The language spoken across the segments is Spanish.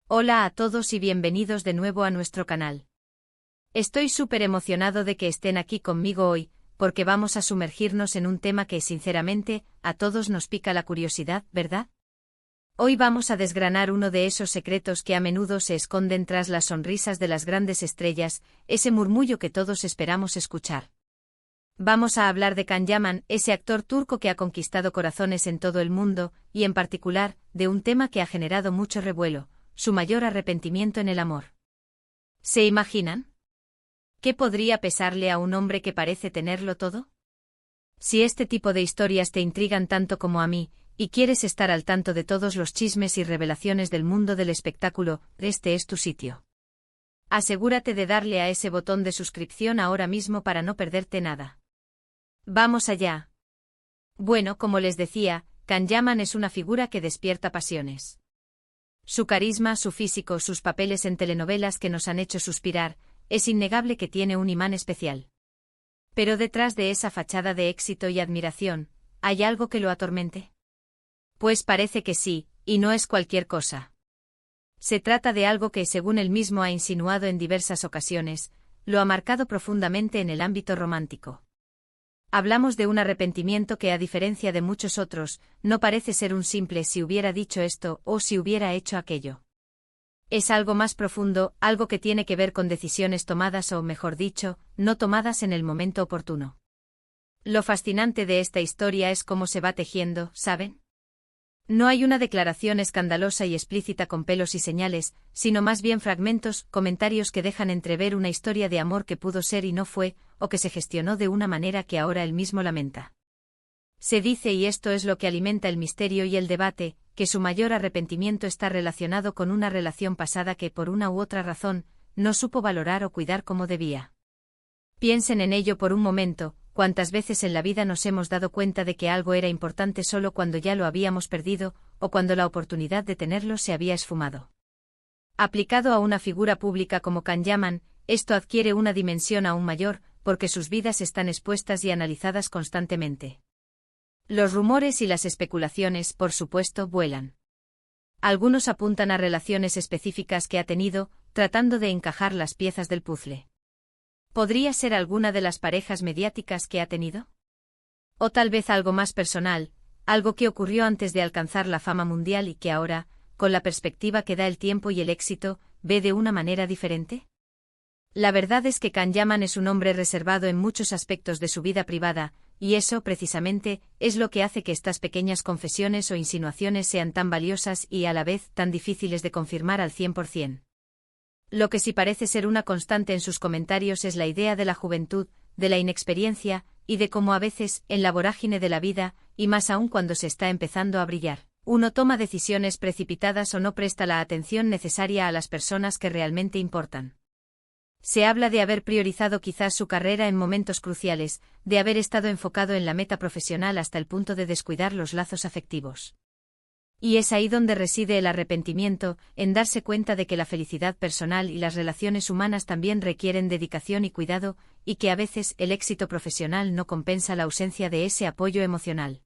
Hola a todos y bienvenidos de nuevo a nuestro canal. Estoy súper emocionado de que estén aquí conmigo hoy, porque vamos a sumergirnos en un tema que, sinceramente, a todos nos pica la curiosidad, ¿verdad? Hoy vamos a desgranar uno de esos secretos que a menudo se esconden tras las sonrisas de las grandes estrellas, ese murmullo que todos esperamos escuchar. Vamos a hablar de Can Yaman, ese actor turco que ha conquistado corazones en todo el mundo, y en particular, de un tema que ha generado mucho revuelo: su mayor arrepentimiento en el amor. ¿Se imaginan? ¿Qué podría pesarle a un hombre que parece tenerlo todo? Si este tipo de historias te intrigan tanto como a mí, y quieres estar al tanto de todos los chismes y revelaciones del mundo del espectáculo, este es tu sitio. Asegúrate de darle a ese botón de suscripción ahora mismo para no perderte nada. ¡Vamos allá! Bueno, como les decía, Can Yaman es una figura que despierta pasiones. Su carisma, su físico, sus papeles en telenovelas que nos han hecho suspirar, es innegable que tiene un imán especial. Pero detrás de esa fachada de éxito y admiración, ¿hay algo que lo atormente? Pues parece que sí, y no es cualquier cosa. Se trata de algo que, según él mismo ha insinuado en diversas ocasiones, lo ha marcado profundamente en el ámbito romántico. Hablamos de un arrepentimiento que, a diferencia de muchos otros, no parece ser un simple "si hubiera dicho esto" o "si hubiera hecho aquello". Es algo más profundo, algo que tiene que ver con decisiones tomadas o, mejor dicho, no tomadas en el momento oportuno. Lo fascinante de esta historia es cómo se va tejiendo, ¿saben? No hay una declaración escandalosa y explícita con pelos y señales, sino más bien fragmentos, comentarios que dejan entrever una historia de amor que pudo ser y no fue, o que se gestionó de una manera que ahora él mismo lamenta. Se dice, y esto es lo que alimenta el misterio y el debate, que su mayor arrepentimiento está relacionado con una relación pasada que, por una u otra razón, no supo valorar o cuidar como debía. Piensen en ello por un momento. ¿Cuántas veces en la vida nos hemos dado cuenta de que algo era importante solo cuando ya lo habíamos perdido, o cuando la oportunidad de tenerlo se había esfumado? Aplicado a una figura pública como Can Yaman, esto adquiere una dimensión aún mayor, porque sus vidas están expuestas y analizadas constantemente. Los rumores y las especulaciones, por supuesto, vuelan. Algunos apuntan a relaciones específicas que ha tenido, tratando de encajar las piezas del puzzle. ¿Podría ser alguna de las parejas mediáticas que ha tenido? O tal vez algo más personal, algo que ocurrió antes de alcanzar la fama mundial y que ahora, con la perspectiva que da el tiempo y el éxito, ve de una manera diferente. La verdad es que Can Yaman es un hombre reservado en muchos aspectos de su vida privada, y eso, precisamente, es lo que hace que estas pequeñas confesiones o insinuaciones sean tan valiosas y, a la vez, tan difíciles de confirmar al 100%. Lo que sí parece ser una constante en sus comentarios es la idea de la juventud, de la inexperiencia, y de cómo a veces, en la vorágine de la vida, y más aún cuando se está empezando a brillar, uno toma decisiones precipitadas o no presta la atención necesaria a las personas que realmente importan. Se habla de haber priorizado quizás su carrera en momentos cruciales, de haber estado enfocado en la meta profesional hasta el punto de descuidar los lazos afectivos. Y es ahí donde reside el arrepentimiento, en darse cuenta de que la felicidad personal y las relaciones humanas también requieren dedicación y cuidado, y que a veces el éxito profesional no compensa la ausencia de ese apoyo emocional.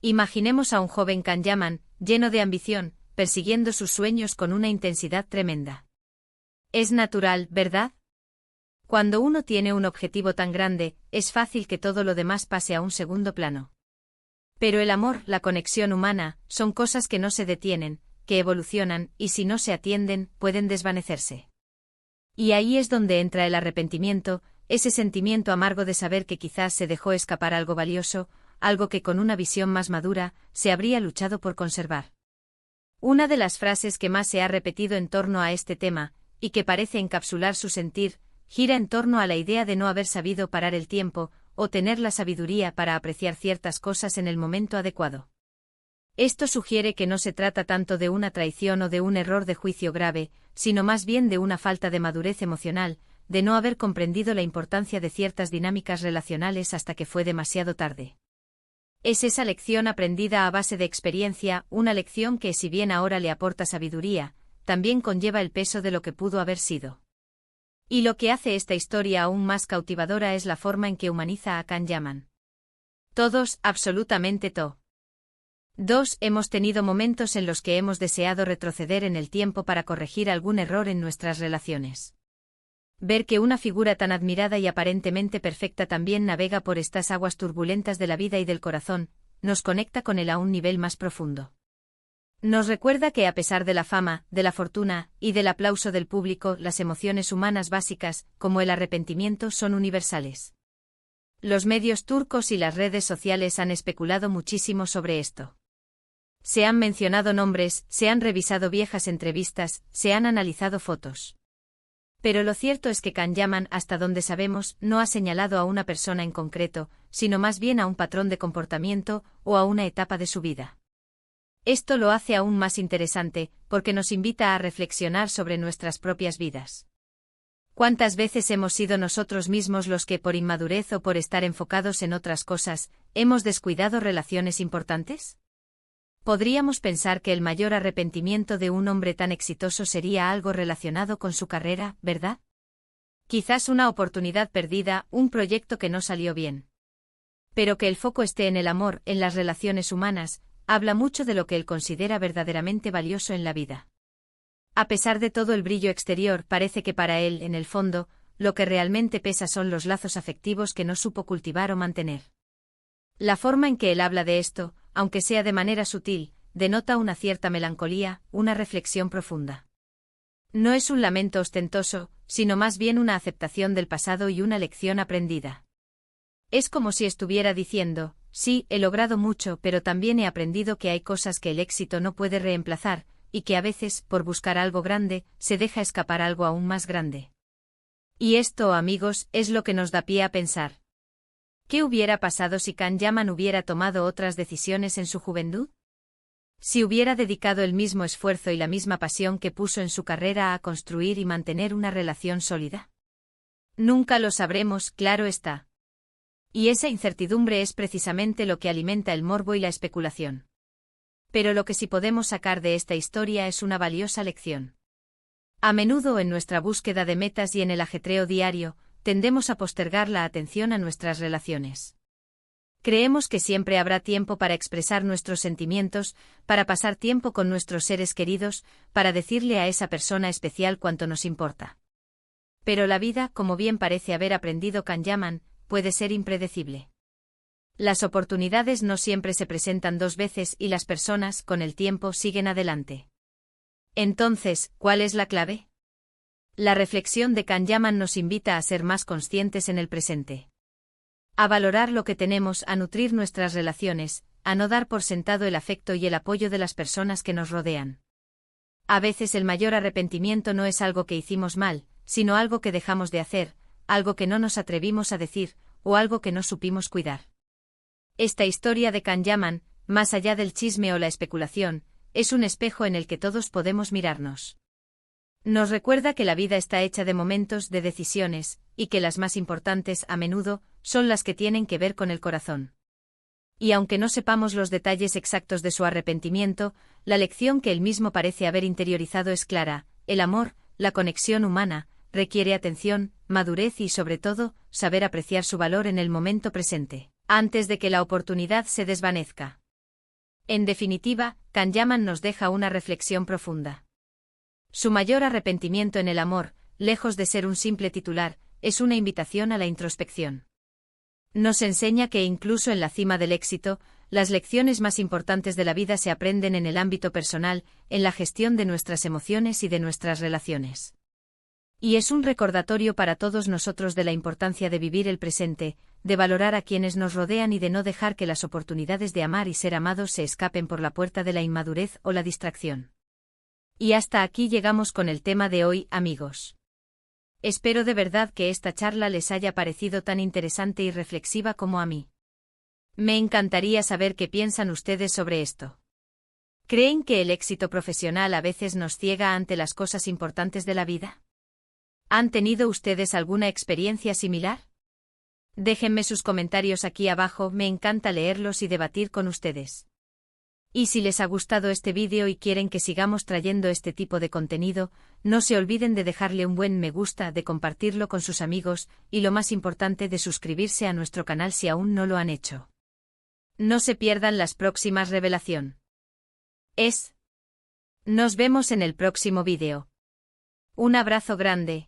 Imaginemos a un joven Can Yaman, lleno de ambición, persiguiendo sus sueños con una intensidad tremenda. Es natural, ¿verdad? Cuando uno tiene un objetivo tan grande, es fácil que todo lo demás pase a un segundo plano. Pero el amor, la conexión humana, son cosas que no se detienen, que evolucionan, y si no se atienden, pueden desvanecerse. Y ahí es donde entra el arrepentimiento, ese sentimiento amargo de saber que quizás se dejó escapar algo valioso, algo que con una visión más madura, se habría luchado por conservar. Una de las frases que más se ha repetido en torno a este tema, y que parece encapsular su sentir, gira en torno a la idea de no haber sabido parar el tiempo, o tener la sabiduría para apreciar ciertas cosas en el momento adecuado. Esto sugiere que no se trata tanto de una traición o de un error de juicio grave, sino más bien de una falta de madurez emocional, de no haber comprendido la importancia de ciertas dinámicas relacionales hasta que fue demasiado tarde. Es esa lección aprendida a base de experiencia, una lección que, si bien ahora le aporta sabiduría, también conlleva el peso de lo que pudo haber sido. Y lo que hace esta historia aún más cautivadora es la forma en que humaniza a Can Yaman. Todos, absolutamente todo. 2. Hemos tenido momentos en los que hemos deseado retroceder en el tiempo para corregir algún error en nuestras relaciones. Ver que una figura tan admirada y aparentemente perfecta también navega por estas aguas turbulentas de la vida y del corazón, nos conecta con él a un nivel más profundo. Nos recuerda que a pesar de la fama, de la fortuna y del aplauso del público, las emociones humanas básicas, como el arrepentimiento, son universales. Los medios turcos y las redes sociales han especulado muchísimo sobre esto. Se han mencionado nombres, se han revisado viejas entrevistas, se han analizado fotos. Pero lo cierto es que Can Yaman, hasta donde sabemos, no ha señalado a una persona en concreto, sino más bien a un patrón de comportamiento o a una etapa de su vida. Esto lo hace aún más interesante, porque nos invita a reflexionar sobre nuestras propias vidas. ¿Cuántas veces hemos sido nosotros mismos los que, por inmadurez o por estar enfocados en otras cosas, hemos descuidado relaciones importantes? Podríamos pensar que el mayor arrepentimiento de un hombre tan exitoso sería algo relacionado con su carrera, ¿verdad? Quizás una oportunidad perdida, un proyecto que no salió bien. Pero que el foco esté en el amor, en las relaciones humanas, habla mucho de lo que él considera verdaderamente valioso en la vida. A pesar de todo el brillo exterior, parece que para él, en el fondo, lo que realmente pesa son los lazos afectivos que no supo cultivar o mantener. La forma en que él habla de esto, aunque sea de manera sutil, denota una cierta melancolía, una reflexión profunda. No es un lamento ostentoso, sino más bien una aceptación del pasado y una lección aprendida. Es como si estuviera diciendo, sí, he logrado mucho, pero también he aprendido que hay cosas que el éxito no puede reemplazar, y que a veces, por buscar algo grande, se deja escapar algo aún más grande. Y esto, amigos, es lo que nos da pie a pensar. ¿Qué hubiera pasado si Can Yaman hubiera tomado otras decisiones en su juventud? Si hubiera dedicado el mismo esfuerzo y la misma pasión que puso en su carrera a construir y mantener una relación sólida. Nunca lo sabremos, claro está. Y esa incertidumbre es precisamente lo que alimenta el morbo y la especulación. Pero lo que sí podemos sacar de esta historia es una valiosa lección. A menudo en nuestra búsqueda de metas y en el ajetreo diario, tendemos a postergar la atención a nuestras relaciones. Creemos que siempre habrá tiempo para expresar nuestros sentimientos, para pasar tiempo con nuestros seres queridos, para decirle a esa persona especial cuánto nos importa. Pero la vida, como bien parece haber aprendido Can Yaman, puede ser impredecible. Las oportunidades no siempre se presentan dos veces y las personas, con el tiempo, siguen adelante. Entonces, ¿cuál es la clave? La reflexión de Can Yaman nos invita a ser más conscientes en el presente. A valorar lo que tenemos, a nutrir nuestras relaciones, a no dar por sentado el afecto y el apoyo de las personas que nos rodean. A veces el mayor arrepentimiento no es algo que hicimos mal, sino algo que dejamos de hacer, algo que no nos atrevimos a decir, o algo que no supimos cuidar. Esta historia de Can Yaman, más allá del chisme o la especulación, es un espejo en el que todos podemos mirarnos. Nos recuerda que la vida está hecha de momentos, de decisiones, y que las más importantes, a menudo, son las que tienen que ver con el corazón. Y aunque no sepamos los detalles exactos de su arrepentimiento, la lección que él mismo parece haber interiorizado es clara: el amor, la conexión humana, requiere atención, madurez y, sobre todo, saber apreciar su valor en el momento presente, antes de que la oportunidad se desvanezca. En definitiva, Can Yaman nos deja una reflexión profunda. Su mayor arrepentimiento en el amor, lejos de ser un simple titular, es una invitación a la introspección. Nos enseña que incluso en la cima del éxito, las lecciones más importantes de la vida se aprenden en el ámbito personal, en la gestión de nuestras emociones y de nuestras relaciones. Y es un recordatorio para todos nosotros de la importancia de vivir el presente, de valorar a quienes nos rodean y de no dejar que las oportunidades de amar y ser amados se escapen por la puerta de la inmadurez o la distracción. Y hasta aquí llegamos con el tema de hoy, amigos. Espero de verdad que esta charla les haya parecido tan interesante y reflexiva como a mí. Me encantaría saber qué piensan ustedes sobre esto. ¿Creen que el éxito profesional a veces nos ciega ante las cosas importantes de la vida? ¿Han tenido ustedes alguna experiencia similar? Déjenme sus comentarios aquí abajo, me encanta leerlos y debatir con ustedes. Y si les ha gustado este vídeo y quieren que sigamos trayendo este tipo de contenido, no se olviden de dejarle un buen me gusta, de compartirlo con sus amigos, y lo más importante, de suscribirse a nuestro canal si aún no lo han hecho. No se pierdan las próximas revelación. Nos vemos en el próximo vídeo. Un abrazo grande.